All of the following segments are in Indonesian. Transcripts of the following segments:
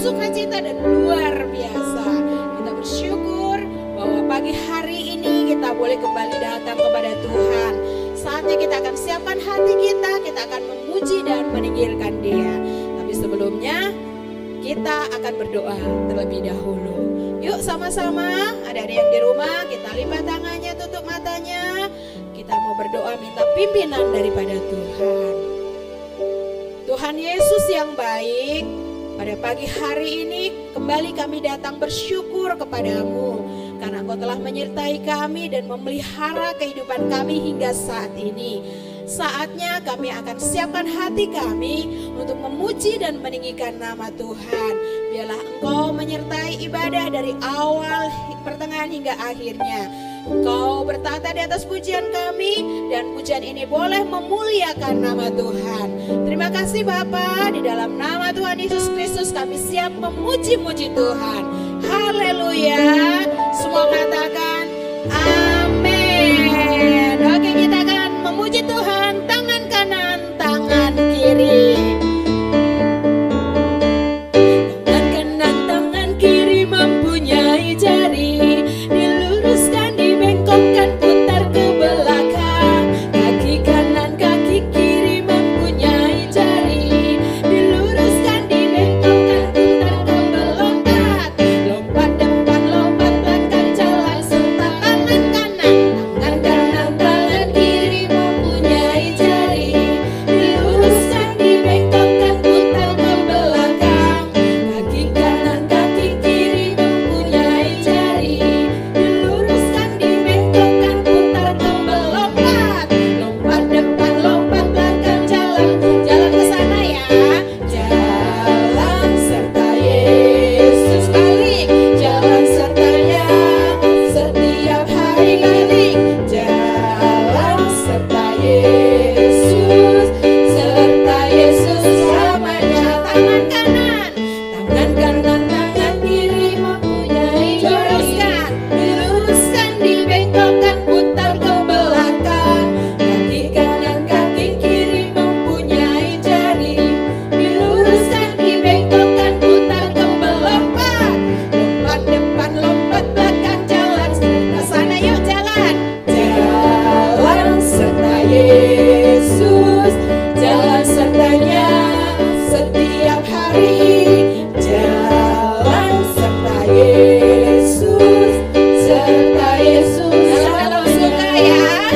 sukacita dan luar biasa. Kita bersyukur bahwa pagi hari ini kita boleh kembali datang kepada Tuhan. Saatnya kita akan siapkan hati kita akan memuji dan meninggikan Dia. Tapi sebelumnya kita akan berdoa terlebih dahulu. Yuk sama-sama, adik-adik yang di rumah, kita lipat tangannya, tutup matanya. Kita mau berdoa minta pimpinan daripada Tuhan. Tuhan Yesus yang baik, pada pagi hari ini kembali kami datang bersyukur kepadamu. Karena Engkau telah menyertai kami dan memelihara kehidupan kami hingga saat ini. Saatnya kami akan siapkan hati kami untuk memuji dan meninggikan nama Tuhan. Biarlah Engkau menyertai ibadah dari awal, pertengahan hingga akhirnya. Engkau bertata di atas pujian kami dan pujian ini boleh memuliakan nama Tuhan. Terima kasih Bapa, di dalam nama Tuhan Yesus Kristus kami siap memuji-muji Tuhan. Haleluya. Semua katakan amin. Oke, kita akan memuji Tuhan, tangan kanan, tangan kiri. Tangan kanan, tangan kiri mempunyai jari, diluruskan, dibengkokkan, putar ke belakang. Kaki kanan, kaki kiri mempunyai jari, diluruskan, dibengkokkan, putar ke belakang. Lompat depan, lompat belakang, jalan serta tangan kanan. Tangan kanan, tangan kiri mempunyai jari, diluruskan, dibengkokkan, putar ke belakang. Kaki kanan, kaki kiri mempunyai jari, diluruskan, dibengkokkan, putar ke belakang. Lompat depan, lompat belakang, jalan ke sana ya. Jalan serta Yesus, balik, jalan sertanya setiap hari balik. Jalan serta Yesus selamanya. Tangan kanan, tangan kiri mempunyai jari, diluruskan, dibengkokkan, putar ke belakang. Kaki kanan, kaki kiri mempunyai jari, diluruskan, dibengkokkan, putar ke belakang. Lompat depan, lompat belakang, jalan ke sana yuk jalan. Jalan serta Yesus, jalan sertanya setiap hari. Jalan serta Yesus, jalan dalam suka ya.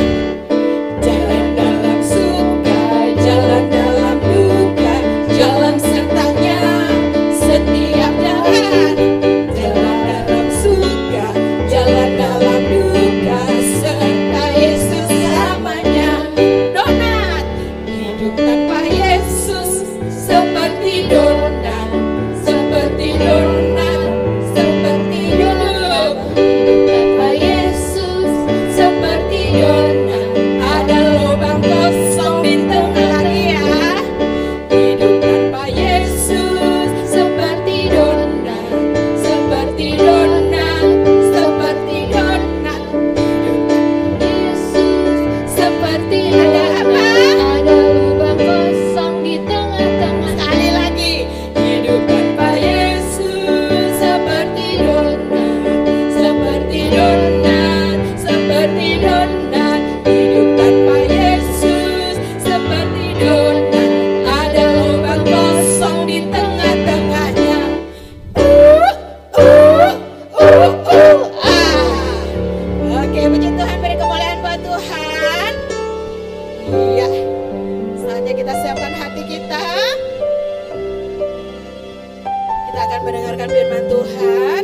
Jalan dalam suka, jalan dalam duka, jalan sertanya setiap jalan. Jalan dalam suka, jalan dalam duka, serta Yesus selamanya. Donat, hidup tanpa Yesus seperti donat, seperti donat, seperti donat. Hidup tanpa Yesus seperti donat, ada lubang kosong di tengah lagi ya. Hidup tanpa Yesus seperti donat, seperti donat, seperti donat. Hidup tanpa Yesus seperti ada apa? Ada lubang kosong di tengah-tengah. Sekali lagi. Hidup tanpa Yesus seperti donat, seperti donat, seperti donat. Hidup tanpa Yesus seperti donat, ada lubang kosong di tengah-tengahnya. Oke, puji Tuhan, beri kemuliaan buat Tuhan. Iya, saatnya kita siapkan hati kita. Kita akan mendengarkan firman Tuhan.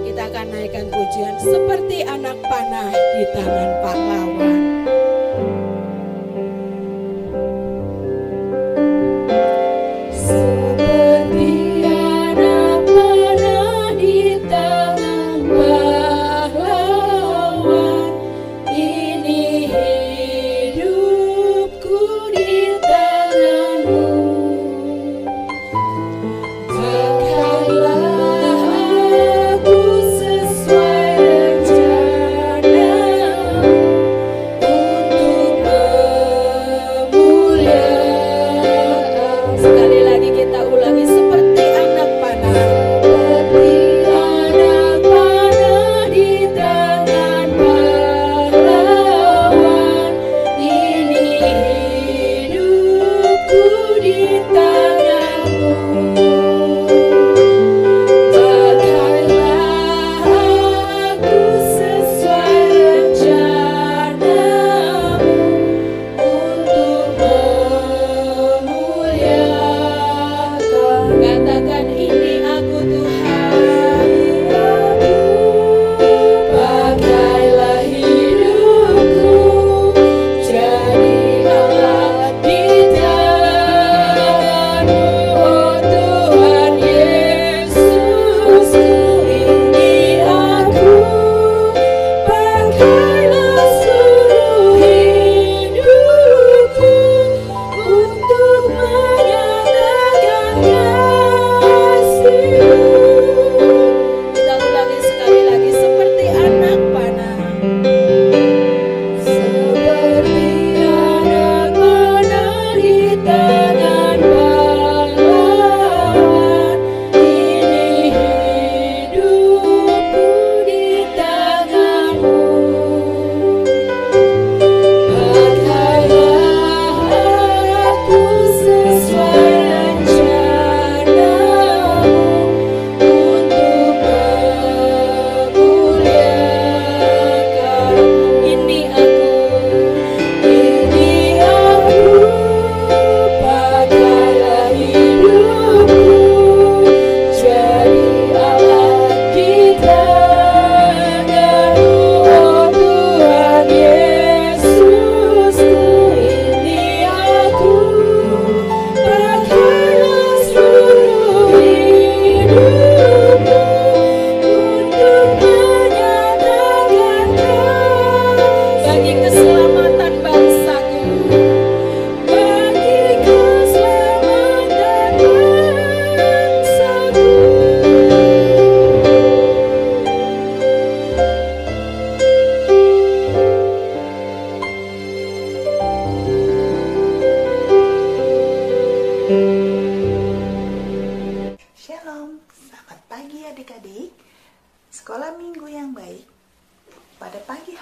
Kita akan naikkan pujian seperti anak panah di tangan pahlawan. Seperti anak panah di tangan pahlawan, ini hidupku di tanganmu. Tegaklah aku sesuai rencana.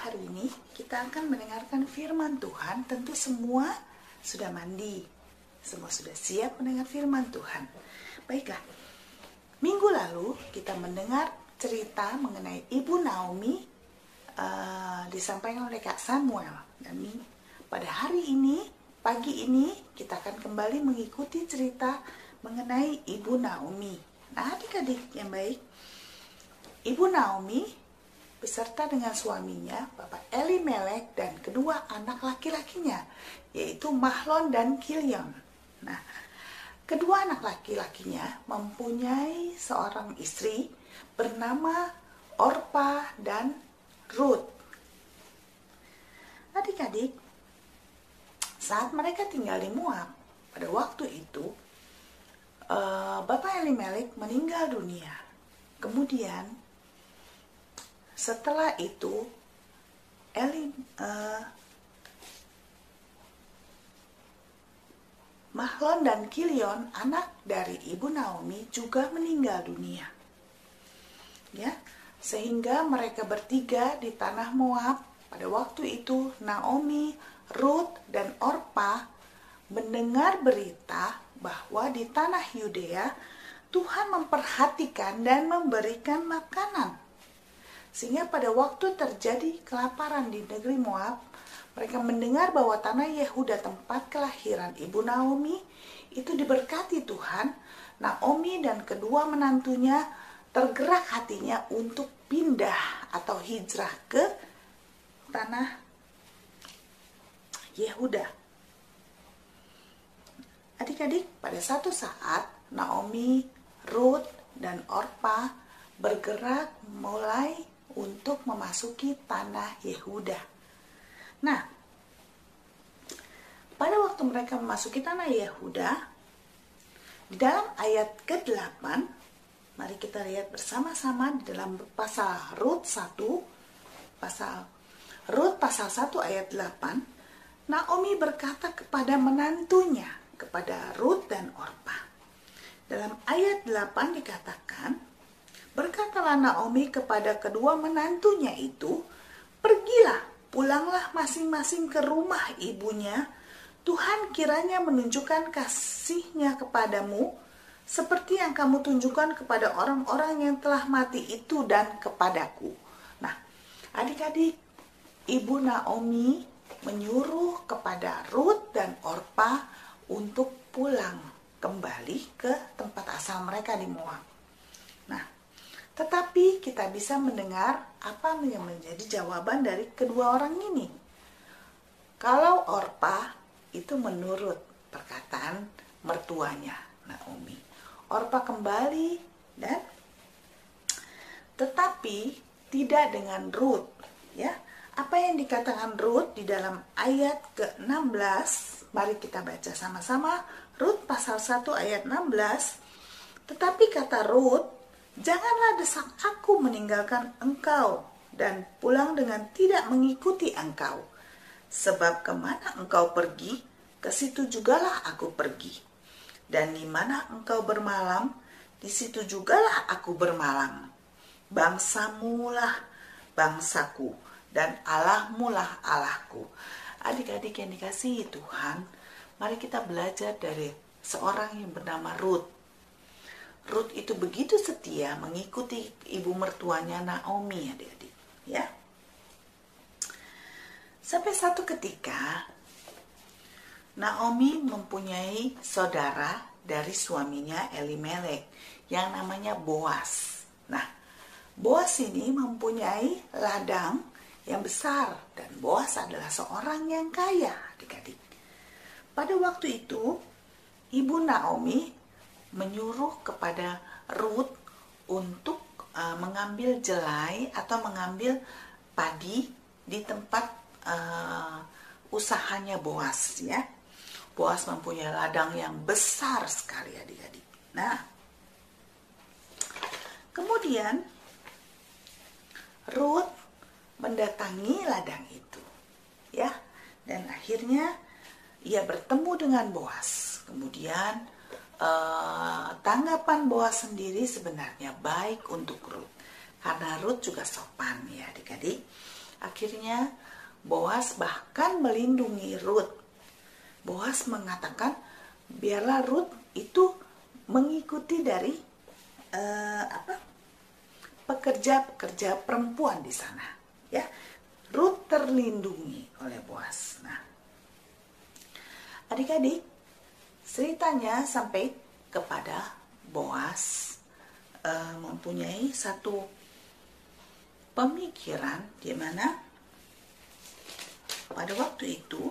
hari ini kita akan mendengarkan firman Tuhan. Tentu semua sudah mandi, semua sudah siap mendengar firman Tuhan. Baiklah, minggu lalu kita mendengar cerita mengenai Ibu Naomi, disampaikan oleh Kak Samuel. Dan pada hari ini, pagi ini, kita akan kembali mengikuti cerita mengenai Ibu Naomi. Nah, adik-adik yang baik, Ibu Naomi beserta dengan suaminya, Bapak Elimelek, dan kedua anak laki-lakinya, yaitu Mahlon dan Kilion. Nah, kedua anak laki-lakinya mempunyai seorang istri bernama Orpa dan Ruth. Adik-adik, saat mereka tinggal di Moab, pada waktu itu, Bapak Elimelek meninggal dunia. Kemudian, setelah itu, Mahlon dan Kilion, anak dari Ibu Naomi, juga meninggal dunia. Ya, sehingga mereka bertiga di tanah Moab. Pada waktu itu, Naomi, Ruth, dan Orpa mendengar berita bahwa di tanah Yudea Tuhan memperhatikan dan memberikan makanan. Sehingga pada waktu terjadi kelaparan di negeri Moab, mereka mendengar bahwa tanah Yehuda, tempat kelahiran Ibu Naomi, itu diberkati Tuhan. Naomi dan kedua menantunya tergerak hatinya untuk pindah atau hijrah ke tanah Yehuda. Adik-adik, pada satu saat Naomi, Ruth, dan Orpa bergerak mulai untuk memasuki tanah Yehuda. Nah, pada waktu mereka memasuki tanah Yehuda, di dalam ayat ke-8, mari kita lihat bersama-sama di dalam pasal Ruth 1, pasal 1 ayat 8, Naomi berkata kepada menantunya, kepada Ruth dan Orpa. Dalam ayat 8 dikatakan, berkatalah Naomi kepada kedua menantunya itu, pergilah, pulanglah masing-masing ke rumah ibunya. Tuhan kiranya menunjukkan kasih-Nya kepadamu, seperti yang kamu tunjukkan kepada orang-orang yang telah mati itu dan kepadaku. Nah, adik-adik, Ibu Naomi menyuruh kepada Ruth dan Orpa untuk pulang kembali ke tempat asal mereka di Moab. Nah, tetapi kita bisa mendengar apa yang menjadi jawaban dari kedua orang ini. Kalau Orpa itu menurut perkataan mertuanya Naomi, Orpa kembali dan tetapi tidak dengan Ruth. Ya, apa yang dikatakan Ruth di dalam ayat ke-16? Mari kita baca sama-sama. Ruth pasal 1 ayat 16. Tetapi kata Ruth, janganlah desak aku meninggalkan engkau dan pulang dengan tidak mengikuti engkau. Sebab kemana engkau pergi, ke situ jugalah aku pergi. Dan di mana engkau bermalam, di situ jugalah aku bermalam. Bangsamulah bangsaku, dan Allahmulah Allahku. Adik-adik yang dikasihi Tuhan, mari kita belajar dari seorang yang bernama Ruth. Ruth itu begitu setia mengikuti ibu mertuanya Naomi, adik-adik, ya. Sampai satu ketika Naomi mempunyai saudara dari suaminya Elimelek yang namanya Boas. Nah, Boas ini mempunyai ladang yang besar dan Boas adalah seorang yang kaya, adik-adik. Pada waktu itu, Ibu Naomi menyuruh kepada Ruth untuk mengambil jelai atau mengambil padi di tempat usahanya Boas, ya. Boas mempunyai ladang yang besar sekali, adik-adik. Nah, kemudian Ruth mendatangi ladang itu, ya, dan akhirnya ia bertemu dengan Boas. Kemudian tanggapan Boas sendiri sebenarnya baik untuk Ruth, karena Ruth juga sopan, ya adik-adik. Akhirnya Boas bahkan melindungi Rut. Boas mengatakan biarlah Rut itu mengikuti dari pekerja-pekerja perempuan di sana, ya. Rut terlindungi oleh Boas. Nah, adik-adik, ceritanya sampai kepada Boas mempunyai satu pemikiran di mana pada waktu itu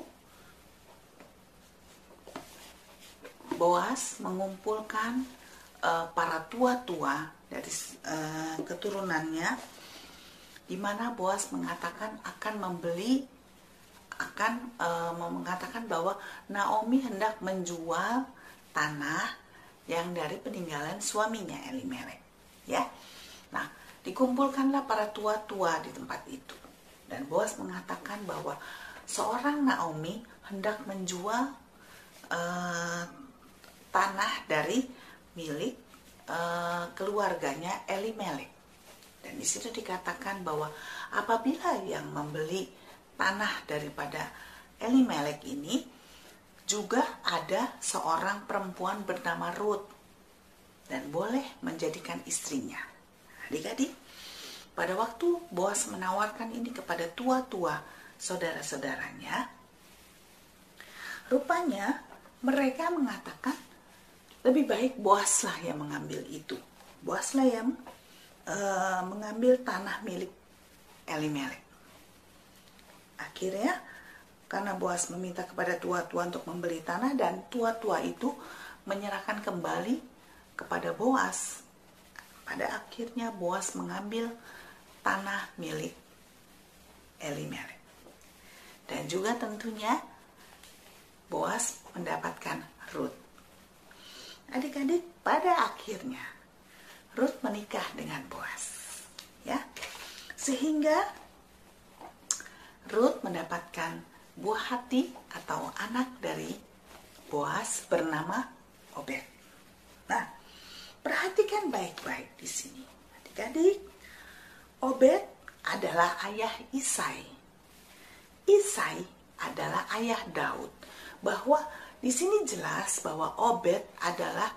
Boas mengumpulkan para tua-tua dari keturunannya, di mana Boas mengatakan mengatakan bahwa Naomi hendak menjual tanah yang dari peninggalan suaminya Elimelek, ya. Nah, dikumpulkanlah para tua-tua di tempat itu, dan Boas mengatakan bahwa seorang Naomi hendak menjual tanah dari milik keluarganya Elimelek. Dan di situ dikatakan bahwa apabila yang membeli tanah daripada Elimelek ini juga ada seorang perempuan bernama Rut dan boleh menjadikan istrinya. Adik-adik, pada waktu Boas menawarkan ini kepada tua-tua saudara-saudaranya, rupanya mereka mengatakan lebih baik Boaslah yang mengambil itu. Boaslah yang mengambil tanah milik Elimelek. Akhirnya karena Boas meminta kepada tua-tua untuk membeli tanah, dan tua-tua itu menyerahkan kembali kepada Boas. Pada akhirnya Boas mengambil tanah milik Elimelek. Dan juga tentunya Boas mendapatkan Rut. Adik-adik, pada akhirnya Rut menikah dengan Boas, ya. Sehingga Rut mendapatkan buah hati atau anak dari Boas bernama Obed. Nah, perhatikan baik-baik di sini, adik-adik. Obed adalah ayah Isai. Isai adalah ayah Daud. Bahwa di sini jelas bahwa Obed adalah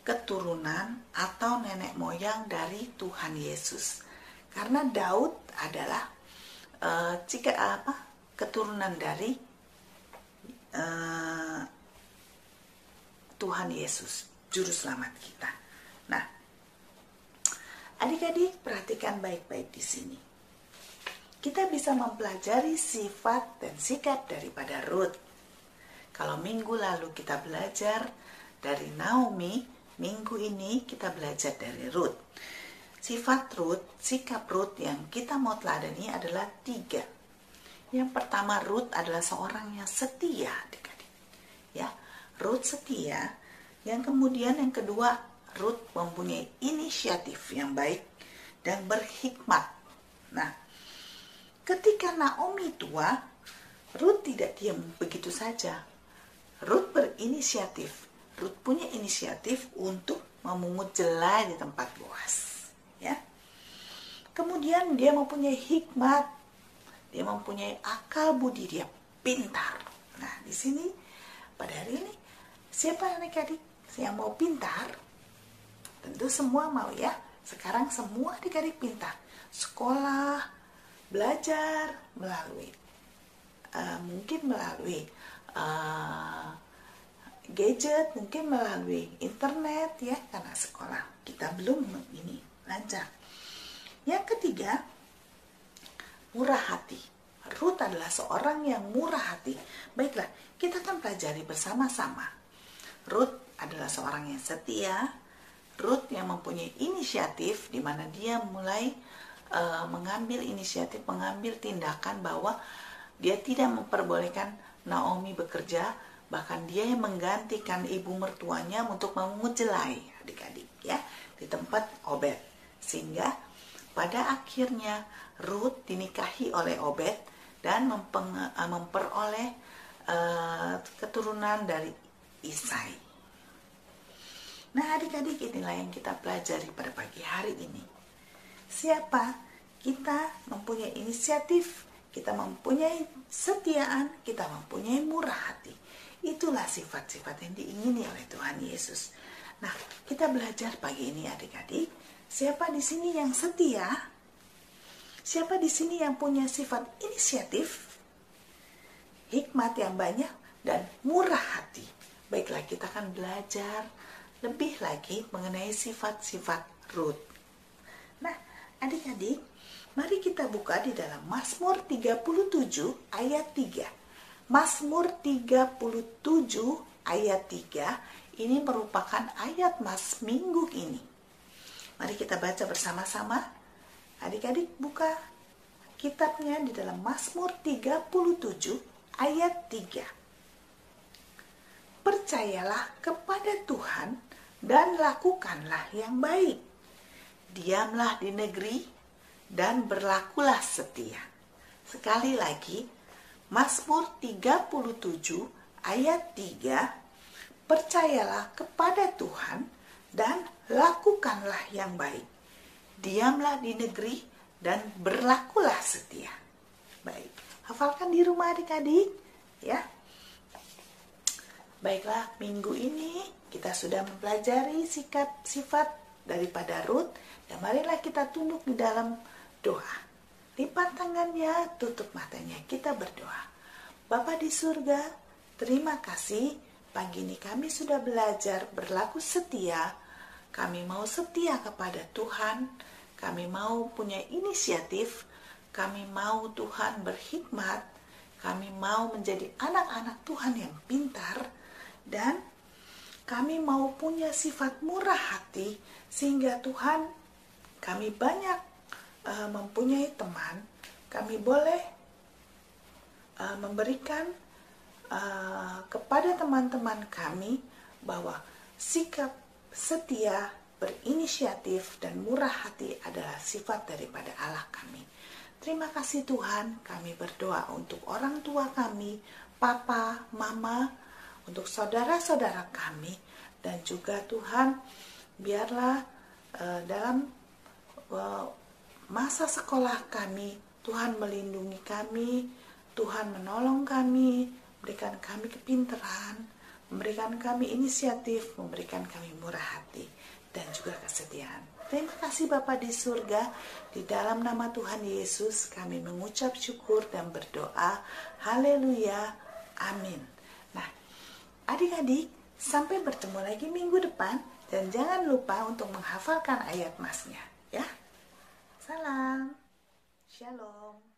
keturunan atau nenek moyang dari Tuhan Yesus. Karena Daud adalah keturunan dari Tuhan Yesus, juru selamat kita. Nah, adik-adik, perhatikan baik-baik di sini. Kita bisa mempelajari sifat dan sikap daripada Rut. Kalau minggu lalu kita belajar dari Naomi, minggu ini kita belajar dari Rut. Sifat Rut, sikap Rut yang kita mau teladani adalah 3. Yang pertama, Rut adalah seorang yang setia, adik-adik. Ya, Rut setia. Yang kemudian yang kedua, Rut mempunyai inisiatif yang baik dan berhikmat. Nah, ketika Naomi tua, Rut tidak diam begitu saja. Rut berinisiatif. Rut punya inisiatif untuk memungut jelai di tempat Boas. Ya. Kemudian dia mempunyai hikmat. Dia mempunyai akal budi, dia pintar. Nah, di sini pada hari ini siapa adik-adik yang mau pintar? Tentu semua mau, ya. Sekarang semua adik-adik pintar. Sekolah, belajar melalui mungkin melalui gadget, mungkin melalui internet, ya, karena sekolah kita belum ini lancar. Yang ketiga, murah hati. Rut adalah seorang yang murah hati. Baiklah, kita akan pelajari bersama-sama. Rut adalah seorang yang setia. Rut yang mempunyai inisiatif, di mana dia mulai mengambil inisiatif, mengambil tindakan bahwa dia tidak memperbolehkan Naomi bekerja, bahkan dia yang menggantikan ibu mertuanya untuk memungut jelai, adik-adik, ya, di tempat Obed. Sehingga pada akhirnya Rut dinikahi oleh Obed dan memperoleh keturunan dari Isai. Nah, adik-adik, inilah yang kita pelajari pada pagi hari ini. Siapa? Kita mempunyai inisiatif, kita mempunyai kesetiaan, kita mempunyai murah hati. Itulah sifat-sifat yang diingini oleh Tuhan Yesus. Nah, kita belajar pagi ini adik-adik, siapa di sini yang setia? Siapa di sini yang punya sifat inisiatif, hikmat yang banyak, dan murah hati? Baiklah, kita akan belajar lebih lagi mengenai sifat-sifat Rut. Nah, adik-adik, mari kita buka di dalam Mazmur 37 ayat 3. Mazmur 37 ayat 3 ini merupakan ayat Mas minggu ini. Mari kita baca bersama-sama. Adik-adik buka kitabnya di dalam Mazmur 37 ayat 3. Percayalah kepada Tuhan dan lakukanlah yang baik. Diamlah di negeri dan berlakulah setia. Sekali lagi, Mazmur 37 ayat 3, percayalah kepada Tuhan dan lakukanlah yang baik. Diamlah di negeri dan berlakulah setia. Baik, hafalkan di rumah adik-adik, ya. Baiklah, minggu ini kita sudah mempelajari sifat daripada Rut, dan marilah kita tunduk di dalam doa. Lipat tangannya, tutup matanya, kita berdoa. Bapa di surga, terima kasih pagi ini kami sudah belajar berlaku setia. Kami mau setia kepada Tuhan, kami mau punya inisiatif, kami mau Tuhan berhikmat, kami mau menjadi anak-anak Tuhan yang pintar, dan kami mau punya sifat murah hati, sehingga Tuhan kami banyak mempunyai teman, kami boleh memberikan kepada teman-teman kami bahwa sikap setia, berinisiatif, dan murah hati adalah sifat daripada Allah kami. Terima kasih Tuhan, kami berdoa untuk orang tua kami, papa, mama, untuk saudara-saudara kami, dan juga Tuhan, biarlah dalam masa sekolah kami, Tuhan melindungi kami, Tuhan menolong kami, berikan kami kepintaran, memberikan kami inisiatif, memberikan kami murah hati, dan juga kesetiaan. Terima kasih Bapa di surga, di dalam nama Tuhan Yesus kami mengucap syukur dan berdoa. Haleluya, amin. Nah, adik-adik, sampai bertemu lagi minggu depan, dan jangan lupa untuk menghafalkan ayat masnya, ya. Salam, shalom.